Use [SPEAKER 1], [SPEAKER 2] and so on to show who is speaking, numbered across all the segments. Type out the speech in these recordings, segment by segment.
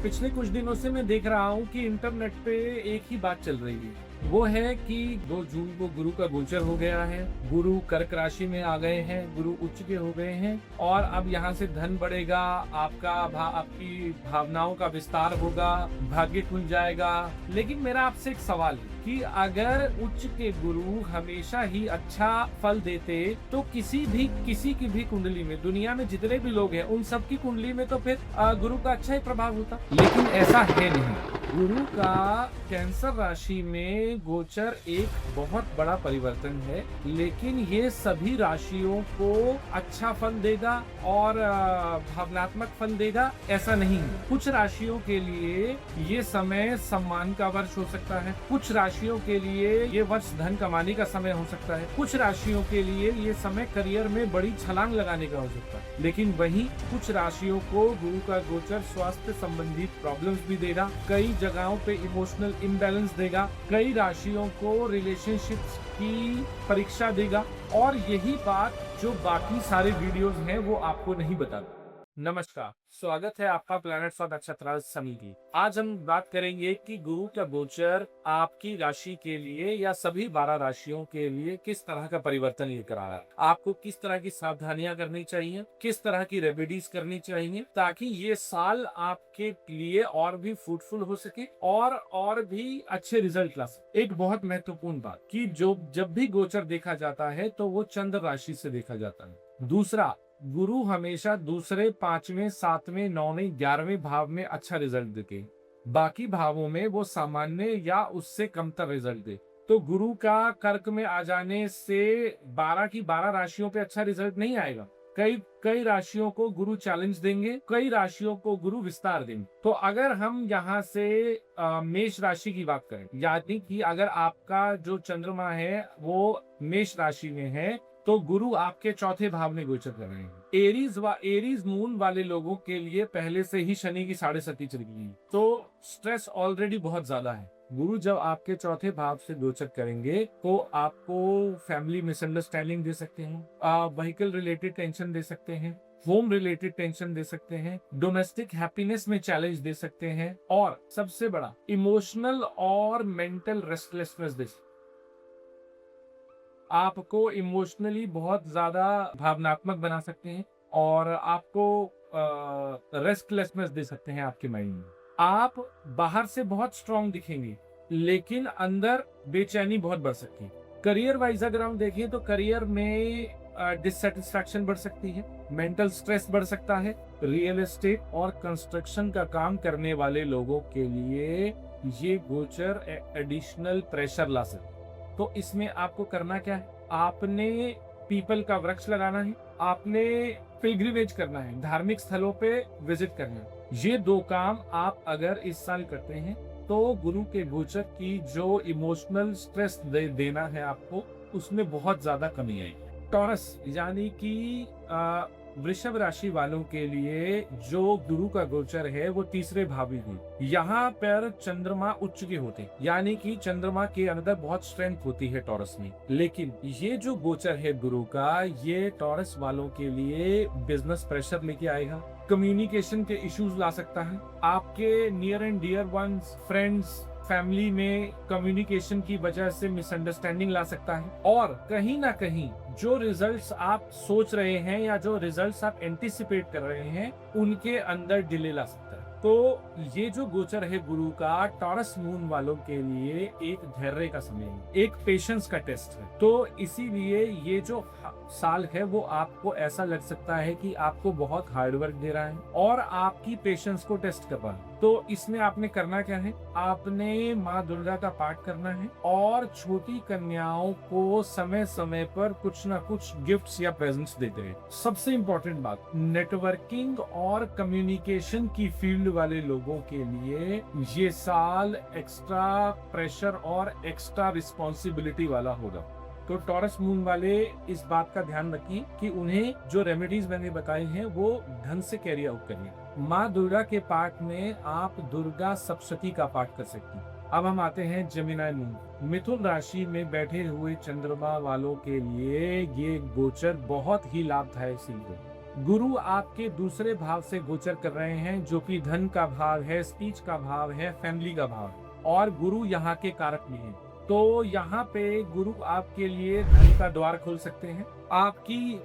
[SPEAKER 1] पिछले कुछ दिनों से मैं देख रहा हूँ कि इंटरनेट पे एक ही बात चल रही है। वो है कि 2 जून को गुरु का गोचर हो गया है, गुरु कर्क राशि में आ गए हैं, गुरु उच्च के हो गए हैं और अब यहाँ से धन बढ़ेगा, आपकी भावनाओं का विस्तार होगा, भाग्य खुल जाएगा। लेकिन मेरा आपसे एक सवाल है कि अगर उच्च के गुरु हमेशा ही अच्छा फल देते तो किसी की भी कुंडली में, दुनिया में जितने भी लोग हैं उन सब की कुंडली में तो फिर गुरु का अच्छा ही प्रभाव होता। लेकिन ऐसा है नहीं। गुरु का कैंसर राशि में गोचर एक बहुत बड़ा परिवर्तन है, लेकिन ये सभी राशियों को अच्छा फल देगा और भावनात्मक फल देगा ऐसा नहीं है। कुछ राशियों के लिए ये समय सम्मान का वर्ष हो सकता है, कुछ राशियों के लिए ये वर्ष धन कमाने का समय हो सकता है, कुछ राशियों के लिए ये समय करियर में बड़ी छलांग लगाने का हो सकता है। लेकिन वहीं कुछ राशियों को गुरु का गोचर स्वास्थ्य संबंधित प्रॉब्लम्स भी देगा, कई जगहों पे इमोशनल इम्बैलेंस देगा, कई राशियों को रिलेशनशिप्स की परीक्षा देगा और यही बात जो बाकी सारे वीडियोस हैं वो आपको नहीं बताता। नमस्कार, स्वागत है आपका प्लैनेट्स ऑफ नक्षत्र समी की। आज हम बात करेंगे कि गुरु का गोचर आपकी राशि के लिए या सभी 12 राशियों के लिए किस तरह का परिवर्तन लेकर आ रहा है, आपको किस तरह की सावधानियां करनी चाहिए, किस तरह की रेमेडीज करनी चाहिए ताकि ये साल आपके लिए और भी फ्रूटफुल हो सके और भी अच्छे रिजल्ट ला सके। एक बहुत महत्वपूर्ण बात कि जब भी गोचर देखा जाता है तो वो चंद्र राशि से देखा जाता है। दूसरा, गुरु हमेशा दूसरे, 5वें, 7वें, 9वें, 11वें भाव में अच्छा रिजल्ट देते, बाकी भावों में वो सामान्य या उससे कमतर रिजल्ट दे। तो गुरु का कर्क में आ जाने से 12 की 12 राशियों पे अच्छा रिजल्ट नहीं आएगा। कई राशियों को गुरु चैलेंज देंगे, कई राशियों को गुरु विस्तार देंगे। तो अगर हम यहाँ से मेष राशि की बात करें, यानी कि अगर आपका जो चंद्रमा है वो मेष राशि में है तो गुरु आपके चौथे भाव में गोचर कर रहे हैं। एरीज मून वाले लोगों के लिए पहले से ही शनि की 7.5 चल गई है, तो स्ट्रेस ऑलरेडी बहुत ज्यादा है। गुरु जब आपके चौथे भाव से गोचर करेंगे तो आपको फैमिली मिसअंडरस्टैंडिंग दे सकते हैं, व्हीकल रिलेटेड टेंशन दे सकते हैं, होम रिलेटेड टेंशन दे सकते हैं, डोमेस्टिक हैप्पीनेस में चैलेंज दे सकते हैं और सबसे बड़ा इमोशनल और मेंटल रेस्टलेसनेस दे सकते हैं। आपको इमोशनली बहुत ज्यादा भावनात्मक बना सकते हैं और आपको रेस्टलेसनेस दे सकते हैं आपके माइंड में। आप बाहर से बहुत स्ट्रांग दिखेंगे लेकिन अंदर बेचैनी बहुत बढ़ सकती है। करियर वाइज अगर हम देखें तो करियर में डिससेटिस्फैक्शन बढ़ सकती है, मेंटल स्ट्रेस बढ़ सकता है। रियल एस्टेट और कंस्ट्रक्शन का काम करने वाले लोगों के लिए ये गोचर एडिशनल प्रेशर ला सकता है। तो इसमें आपको करना क्या है, आपने पीपल का वृक्ष लगाना है, आपने पिलग्रिमेज करना है, धार्मिक स्थलों पे विजिट करना है। ये 2 काम आप अगर इस साल करते हैं तो गुरु के गोचर की जो इमोशनल स्ट्रेस देना है आपको, उसमें बहुत ज्यादा कमी आएगी। टॉरस यानी कि वृषभ राशि वालों के लिए जो गुरु का गोचर है वो तीसरे भावी में, यहाँ पर चंद्रमा उच्च के होते, यानी कि चंद्रमा के अंदर बहुत स्ट्रेंथ होती है टॉरस में। लेकिन ये जो गोचर है गुरु का, ये टॉरस वालों के लिए बिजनेस प्रेशर लेके आएगा, कम्युनिकेशन के इश्यूज ला सकता है, आपके near and dear ones, friends, family में कम्युनिकेशन की वजह से मिसअंडरस्टैंडिंग ला सकता है और कहीं ना कहीं जो रिजल्ट्स आप सोच रहे हैं या जो रिजल्ट्स आप एंटिसिपेट कर रहे हैं उनके अंदर डिले ला सकता है। तो ये जो गोचर है गुरु का टॉरस मून वालों के लिए एक धैर्य का समय है, एक पेशेंस का टेस्ट है। तो इसीलिए ये जो साल है वो आपको ऐसा लग सकता है कि आपको बहुत हार्डवर्क दे रहा है और आपकी पेशेंस को टेस्ट कर रहा है। तो इसमें आपने करना क्या है, आपने माँ दुर्गा का पाठ करना है और छोटी कन्याओं को समय समय पर कुछ ना कुछ गिफ्ट्स या प्रेजेंट्स देते हैं। सबसे इम्पोर्टेंट बात, नेटवर्किंग और कम्युनिकेशन की फील्ड वाले लोगों के लिए ये साल एक्स्ट्रा प्रेशर और एक्स्ट्रा रिस्पॉन्सिबिलिटी वाला होगा। तो टॉरस मून वाले इस बात का ध्यान रखिए कि उन्हें जो रेमेडीज मैंने बताई हैं वो ढंग से कैरी आउट करिए। माँ दुर्गा के पाठ में आप दुर्गा सप्तशती का पाठ कर सकती हैं। अब हम आते हैं जेमिनी मून, मिथुन राशि में बैठे हुए चंद्रमा वालों के लिए ये गोचर बहुत ही लाभदायक सिद्ध होगा। गुरु आपके दूसरे भाव से गोचर कर रहे हैं, जो कि धन का भाव है, स्पीच का भाव है, फैमिली का भाव है, और गुरु यहाँ के कारक भी हैं। तो यहाँ पे गुरु आपके लिए धन का द्वार खोल सकते हैं, आपकी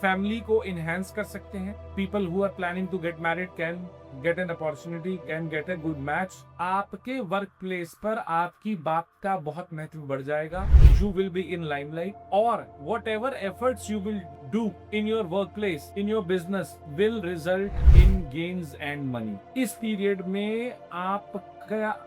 [SPEAKER 1] फैमिली को इनहेंस कर सकते हैं। People who are planning to get married can get an opportunity, can get a good match. आपके वर्क प्लेस पर आपकी बात का बहुत महत्व बढ़ जाएगा। You will be in limelight, और whatever efforts you will do in your work place, in your business, will result in gains and money. इस पीरियड में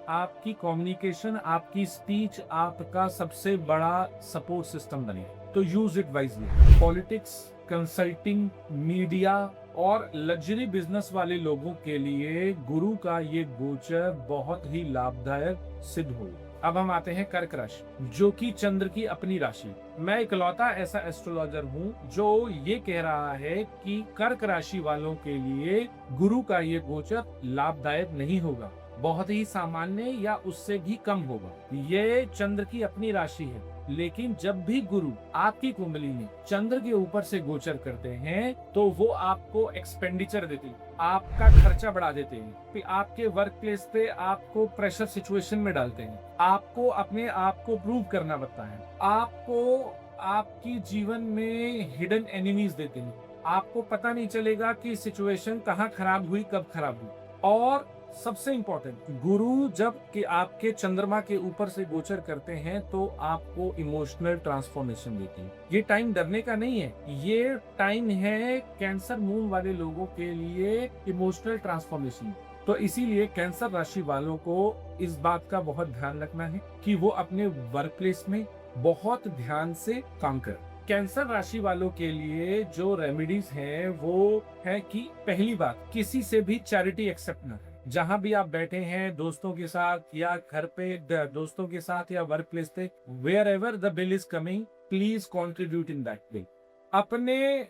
[SPEAKER 1] आपकी कम्युनिकेशन, आपकी स्पीच आपका सबसे बड़ा सपोर्ट सिस्टम बने, तो use it wisely. Politics, consulting, media और लग्जरी बिजनेस वाले लोगों के लिए गुरु का ये गोचर बहुत ही लाभदायक सिद्ध हो। अब हम आते हैं कर्क राशि, जो कि चंद्र की अपनी राशि। मैं इकलौता ऐसा एस्ट्रोलॉजर हूँ जो ये कह रहा है कि कर्क राशि वालों के लिए गुरु का ये गोचर लाभदायक नहीं होगा, बहुत ही सामान्य या उससे भी कम होगा। ये चंद्र की अपनी राशि है, लेकिन जब भी गुरु आपकी कुंडली में चंद्र के ऊपर से गोचर करते हैं तो वो आपको एक्सपेंडिचर देते हैं, आपका खर्चा बढ़ा देते हैं, फिर आपके वर्क प्लेस पे आपको प्रेशर सिचुएशन में डालते हैं, आपको अपने आप को प्रूव करना पड़ता है, आपको आपकी जीवन में हिडन एनिमीज देते हैं, आपको पता नहीं चलेगा कि सिचुएशन कहाँ खराब हुई, कब खराब हुई। और सबसे इंपॉर्टेंट, गुरु जब कि आपके चंद्रमा के ऊपर से गोचर करते हैं तो आपको इमोशनल ट्रांसफॉर्मेशन देते हैं। ये टाइम डरने का नहीं है, ये टाइम है कैंसर मून वाले लोगों के लिए इमोशनल ट्रांसफॉर्मेशन। तो इसीलिए कैंसर राशि वालों को इस बात का बहुत ध्यान रखना है कि वो अपने वर्क प्लेस में बहुत ध्यान से काम करें। कैंसर राशि वालों के लिए जो रेमेडीज हैं वो है कि पहली बात, किसी से भी चैरिटी एक्सेप्ट ना करें। जहां भी आप बैठे हैं, दोस्तों के साथ या घर पे दोस्तों के साथ या वर्क प्लेस पे, wherever the bill is coming, please contribute in that way. अपने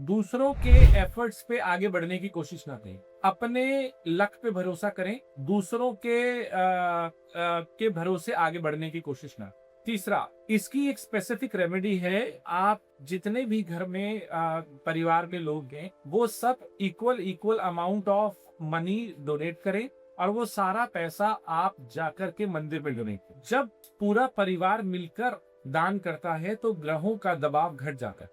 [SPEAKER 1] दूसरों के एफर्ट्स पे आगे बढ़ने की कोशिश ना करें, अपने लक पे भरोसा करें, दूसरों के भरोसे आगे बढ़ने की कोशिश ना। तीसरा, इसकी एक स्पेसिफिक रेमेडी है। आप जितने भी घर में परिवार में लोग हैं, वो सब equal amount of money donate करें, और वो सारा पैसा आप जाकर के मंदिर में डोनेट करें। जब पूरा परिवार मिलकर दान करता है तो ग्रहों का दबाव घट जाता है।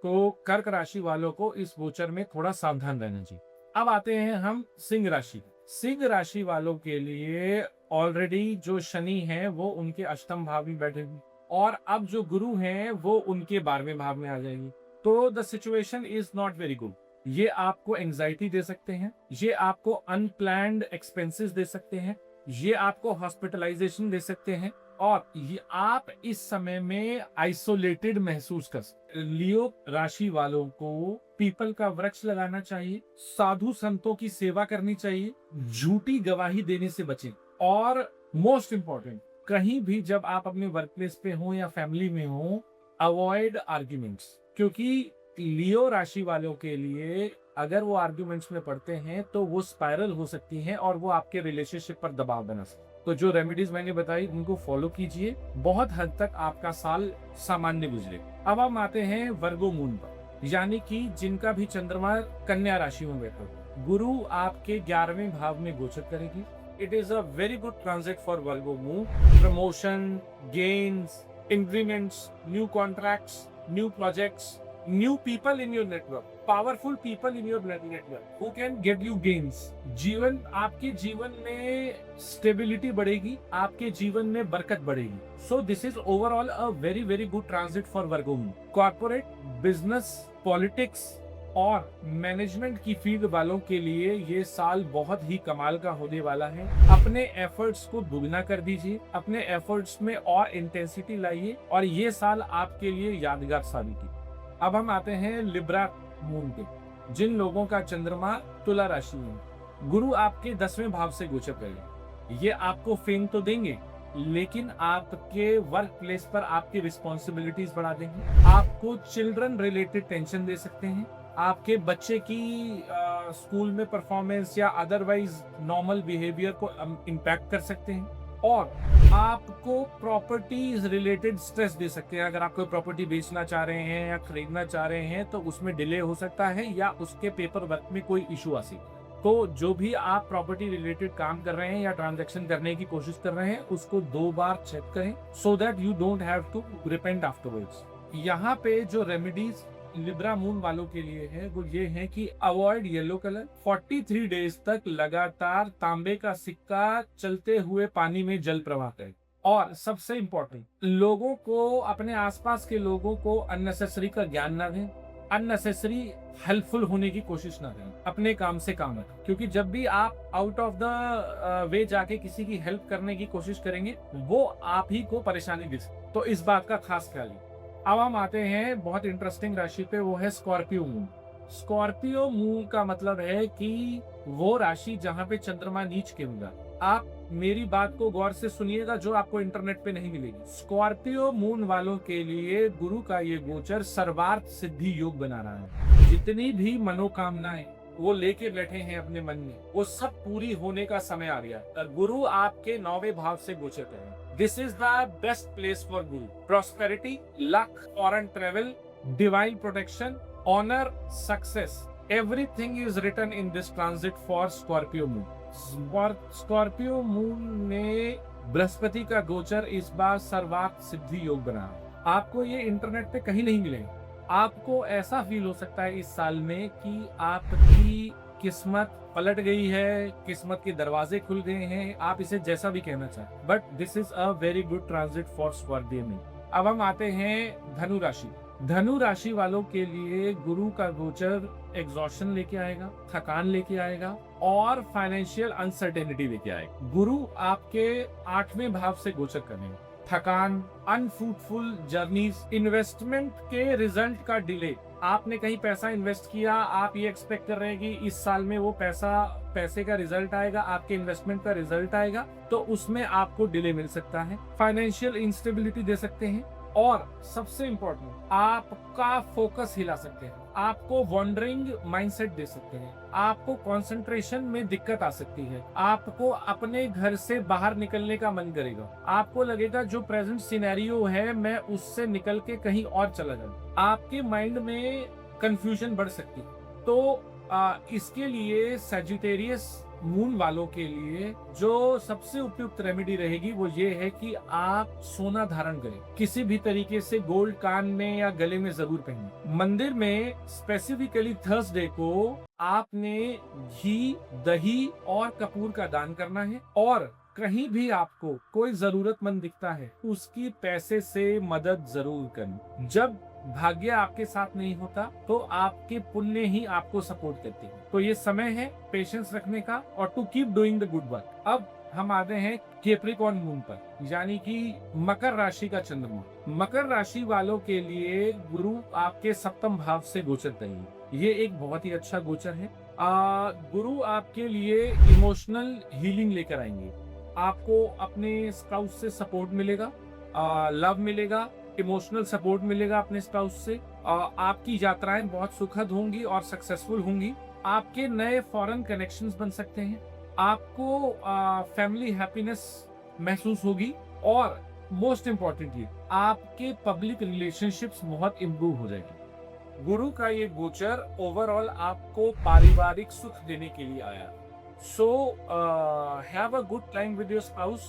[SPEAKER 1] तो कर्क राशि वालों को इस गोचर में थोड़ा सावधान रहना चाहिए। अब आते हैं हम सिंह राशि। सिंह राशि वालों के लिए ऑलरेडी जो शनि है वो उनके अष्टम भाव में बैठे हुए, और अब जो गुरु हैं वो उनके 12वें भाव में आ जाएगी। तो the situation is not very good. ये आपको एंजाइटी दे सकते हैं, ये आपको अनप्लैन्ड एक्सपेंसेस दे सकते हैं, ये आपको हॉस्पिटलाइजेशन दे सकते हैं, और ये आप इस समय में आइसोलेटेड महसूस कर सकते। लियो राशि वालों को पीपल का वृक्ष लगाना चाहिए, साधु संतों की सेवा करनी चाहिए, झूठी गवाही देने से बचें, और मोस्ट इंपॉर्टेंट, कहीं भी जब आप अपने वर्क प्लेस पे हो या फैमिली में हो, अवॉइड आर्ग्यूमेंट्स। क्योंकि लियो राशि वालों के लिए अगर वो आर्ग्यूमेंट्स में पड़ते हैं तो वो स्पाइरल हो सकती हैं और वो आपके रिलेशनशिप पर दबाव बना सकती है। तो जो रेमेडीज मैंने बताई उनको फॉलो कीजिए, बहुत हद तक आपका साल सामान्य गुजरे। अब हम आते हैं वर्गो मून पर, यानी कि जिनका भी चंद्रमा कन्या राशि में बैठा हो। गुरु आपके 11वें भाव में गोचर करेगी। It is a very good transit for Virgo moon. Promotion, gains, increments, new contracts, new projects, new people in your network, powerful people in your network who can get you gains। आपके जीवन में stability बढ़ेगी, आपके जीवन में बरकत बढ़ेगी। So this is overall a very very good transit for Virgo moon। Corporate, business, politics और मैनेजमेंट की फील्ड वालों के लिए ये साल बहुत ही कमाल का होने वाला है। अपने एफर्ट्स को दुगना कर दीजिए, अपने एफर्ट्स में और इंटेंसिटी लाइए, और ये साल आपके लिए यादगार साबित होगी। अब हम आते हैं लिब्रा मून पे, जिन लोगों का चंद्रमा तुला राशि में। गुरु आपके 10वें भाव से गोचर करेंगे। ये आपको फेम तो देंगे, लेकिन आपके वर्क प्लेस पर आपकी रिस्पॉन्सिबिलिटीज बढ़ा देंगे, आपको चिल्ड्रन रिलेटेड टेंशन दे सकते हैं, आपके बच्चे की स्कूल में परफॉर्मेंस या अदरवाइज नॉर्मल बिहेवियर को इम्पैक्ट कर सकते हैं। और आपको प्रॉपर्टीज रिलेटेड स्ट्रेस दे सकते हैं। अगर आप कोई प्रॉपर्टी बेचना चाह रहे हैं या खरीदना चाह रहे हैं तो उसमें डिले हो सकता है या उसके पेपर वर्क में कोई इशू आ सकता है। तो जो भी आप प्रॉपर्टी रिलेटेड काम कर रहे हैं या ट्रांजैक्शन करने की कोशिश कर रहे हैं उसको 2 बार चेक करें so that you don't have to repent afterwards. यहाँ पे जो रेमेडीज लिब्रा मून वालों के लिए है वो ये है कि अवॉइड येलो कलर, 43 डेज तक लगातार तांबे का सिक्का चलते हुए पानी में जल प्रवाह करें, और सबसे इंपॉर्टेंट, लोगों को, अपने आसपास के लोगों को अननेसेसरी का ज्ञान न दें, अननेसेसरी हेल्पफुल होने की कोशिश ना करें, अपने काम से काम रखें। क्योंकि जब भी आप आउट ऑफ द वे जाके किसी की हेल्प करने की कोशिश करेंगे वो आप ही को परेशानी दे सकते, तो इस बात का खास ख्याल रखें। अब हम आते हैं बहुत इंटरेस्टिंग राशि पे, वो है स्कॉर्पियो मून। स्कॉर्पियो मून का मतलब है कि वो राशि जहां पे चंद्रमा नीच के होगा। आप मेरी बात को गौर से सुनिएगा जो आपको इंटरनेट पे नहीं मिलेगी। स्कॉर्पियो मून वालों के लिए गुरु का ये गोचर सर्वार्थ सिद्धि योग बना रहा है। जितनी भी मनोकामनाएं वो लेके बैठे हैं अपने मन में, वो सब पूरी होने का समय आ गया। गुरु आपके 9वें भाव से गोचर करें। This is the best place for Guru. Prosperity, luck, foreign travel, divine protection, honour, success, everything is written in this transit for Scorpio moon. Scorpio moon में बृहस्पति का गोचर इस बार सर्वार्थ सिद्धि योग बना। आपको ये इंटरनेट पे कहीं नहीं मिलेगा। आपको ऐसा फील हो सकता है इस साल में कि आपकी किस्मत पलट गई है, किस्मत के दरवाजे खुल गए हैं, आप इसे जैसा भी कहना चाहें, but this is a very good transit for Scorpio moon. अब हम आते हैं धनु राशि। धनु राशि वालों के लिए गुरु का गोचर एग्जॉशन लेके आएगा, थकान लेके आएगा और फाइनेंशियल अनसर्टेनिटी लेके आएगा। गुरु आपके 8वें भाव से गोचर करेंगे। थकान, अनफ्रूटफुल जर्नीज, इन्वेस्टमेंट के रिजल्ट का डिले। आपने कहीं पैसा इन्वेस्ट किया, आप ये एक्सपेक्ट कर रहे हैं कि इस साल में वो पैसे का रिजल्ट आएगा, आपके इन्वेस्टमेंट का रिजल्ट आएगा, तो उसमें आपको डिले मिल सकता है। फाइनेंशियल इंस्टेबिलिटी दे सकते हैं और सबसे इंपॉर्टेंट, आपका फोकस हिला सकते हैं, आपको वॉन्डरिंग माइंडसेट दे सकते हैं, आपको कंसंट्रेशन में दिक्कत आ सकती है, आपको अपने घर से बाहर निकलने का मन करेगा, आपको लगेगा जो प्रेजेंट सिनेरियो है मैं उससे निकल के कहीं और चला जाऊं, आपके माइंड में कंफ्यूजन बढ़ सकती है। तो इसके लिए सजिटेरियस मून वालों के लिए जो सबसे उपयुक्त रेमेडी रहेगी वो ये है कि आप सोना धारण करें, किसी भी तरीके से गोल्ड कान में या गले में जरूर पहने। मंदिर में स्पेसिफिकली थर्सडे को आपने घी, दही और कपूर का दान करना है, और कहीं भी आपको कोई जरूरतमंद दिखता है उसकी पैसे से मदद जरूर करें। जब भाग्य आपके साथ नहीं होता तो आपके पुण्य ही आपको सपोर्ट करते हैं। तो ये समय है पेशेंस रखने का और to keep doing the good work. अब हम आते हैं कैप्रिकॉर्न मून पर, यानी कि मकर राशि का चंद्रमा। मकर राशि वालों के लिए गुरु आपके 7वें भाव से गोचर करेंगे। ये एक बहुत ही अच्छा गोचर है। गुरु आपके लिए इमोशनल हीलिंग लेकर आएंगे। आपको अपने स्पाउस से सपोर्ट मिलेगा, लव मिलेगा, इमोशनल सपोर्ट मिलेगा अपने स्पाउस से। आपकी यात्राएं बहुत सुखद होंगी और सक्सेसफुल होंगी। आपके नए फॉरेन कनेक्शंस बन सकते हैं। आपको फैमिली हैप्पीनेस महसूस होगी और मोस्ट इम्पोर्टेंटली आपके पब्लिक रिलेशनशिप्स बहुत इम्प्रूव हो जाएगी। गुरु का ये गोचर ओवरऑल आपको पारिवारिक सुख देने के लिए आया। So have a good time with your spouse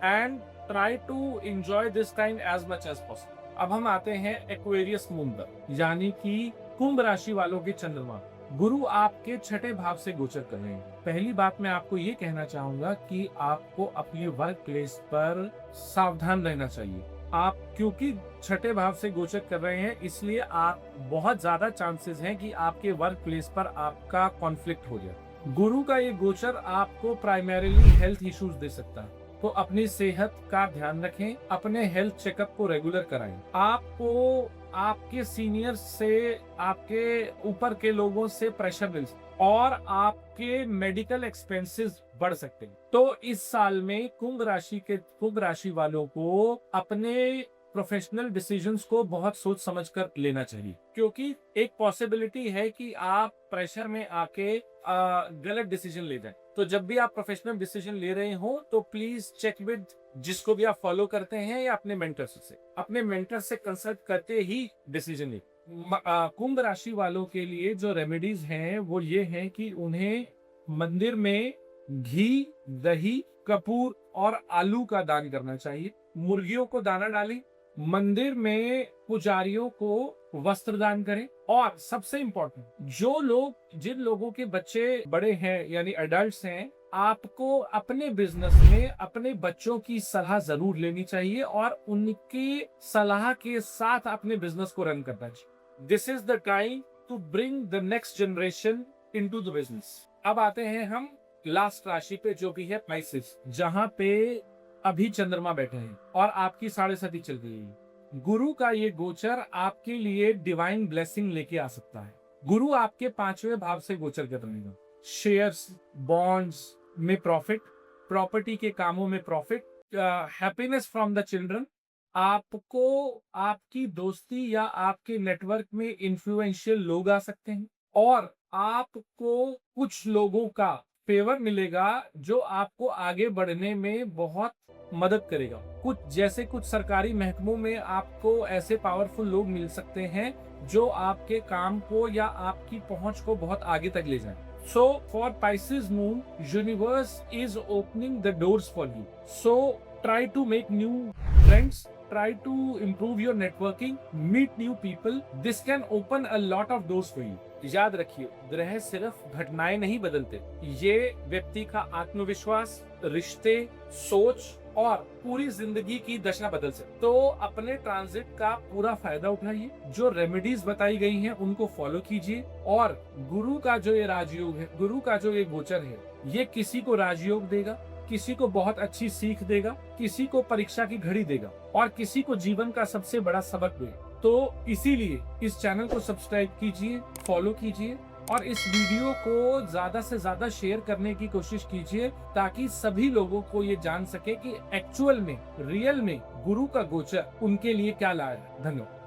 [SPEAKER 1] and try to enjoy this time as much as possible. अब हम आते हैं एक्वेरियस मून पर, यानी कि कुंभ राशि वालों के चंद्रमा। गुरु आपके 6ठे भाव से गोचर कर रहे हैं। पहली बात मैं आपको ये कहना चाहूंगा कि आपको अपनी वर्क प्लेस पर सावधान रहना चाहिए। आप क्योंकि 6ठे भाव से गोचर कर रहे हैं इसलिए आप बहुत ज्यादा चांसेस हैं कि आपके वर्क प्लेस पर आपका कॉन्फ्लिक्ट हो जाए। गुरु का ये गोचर आपको प्राइमरीली हेल्थ इश्यूज दे सकता है, तो अपनी सेहत का ध्यान रखें, अपने हेल्थ चेकअप को रेगुलर कराएं। आपको आपके सीनियर से, आपके ऊपर के लोगों से प्रेशर मिल सकता है और आपके मेडिकल एक्सपेंसेस बढ़ सकते हैं। तो इस साल में कुंभ राशि वालों को अपने प्रोफेशनल डिसीजंस को बहुत सोच समझकर लेना चाहिए, क्योंकि एक पॉसिबिलिटी है कि आप प्रेशर में आके गलत डिसीजन ले जाएं। तो जब भी आप प्रोफेशनल डिसीजन ले रहे हो तो प्लीज चेक विद जिसको भी आप फॉलो करते हैं या अपने मेंटर से, अपने मेंटर से कंसल्ट करते ही डिसीजन ले। कुंभ राशि वालों के लिए जो रेमेडीज हैं वो ये हैं कि उन्हें मंदिर में घी, दही, कपूर और आलू का दान करना चाहिए। मुर्गियों को दाना डालें, मंदिर में पुजारियों को वस्त्र दान करें, और सबसे इंपॉर्टेंट जिन लोगों के बच्चे बड़े हैं यानी एडल्ट्स हैं, आपको अपने बिजनेस में अपने बच्चों की सलाह जरूर लेनी चाहिए और उनकी सलाह के साथ अपने बिजनेस को रन करना चाहिए। This is the time to bring the next generation into the business. अब आते हैं हम लास्ट राशि पे जो भी है स्पाइसेस, जहां पे अभी चंद्रमा बैठे हैं और आपकी 7.5 चल रही है। गुरु का ये गोचर आपके लिए डिवाइन ब्लेसिंग लेके आ सकता है। गुरु आपके 5वें भाव से गोचर कर रहेगा। शेयर्स, बॉन्ड्स में प्रॉफिट, प्रॉपर्टी के कामों में profit, happiness from the children, आपको आपकी दोस्ती या आपके नेटवर्क में इन्फ्लुएंशियल लोग आ सकते हैं और आपको कुछ लोगों का फेवर मिलेगा जो आपको आगे बढ़ने में बहुत मदद करेगा। कुछ सरकारी महकमों में आपको ऐसे पावरफुल लोग मिल सकते हैं जो आपके काम को या आपकी पहुंच को बहुत आगे तक ले जाए। So for Pisces moon, universe is opening the doors for you. So try to make new friends, try to improve your networking, meet new people. This can open a lot of doors for you. याद रखिए, ग्रह सिर्फ घटनाएं नहीं बदलते, ये व्यक्ति का आत्मविश्वास, रिश्ते, सोच और पूरी जिंदगी की दशा बदल सकते। तो अपने ट्रांजिट का पूरा फायदा उठाइए, जो रेमेडीज बताई गई हैं उनको फॉलो कीजिए, और गुरु का जो ये राजयोग है, गुरु का जो ये गोचर है, ये किसी को राजयोग देगा, किसी को बहुत अच्छी सीख देगा, किसी को परीक्षा की घड़ी देगा और किसी को जीवन का सबसे बड़ा सबक देगा। तो इसीलिए इस चैनल को सब्सक्राइब कीजिए, फॉलो कीजिए और इस वीडियो को ज्यादा से ज्यादा शेयर करने की कोशिश कीजिए, ताकि सभी लोगों को ये जान सके कि एक्चुअल में, रियल में गुरु का गोचर उनके लिए क्या लाया है। धन्यवाद।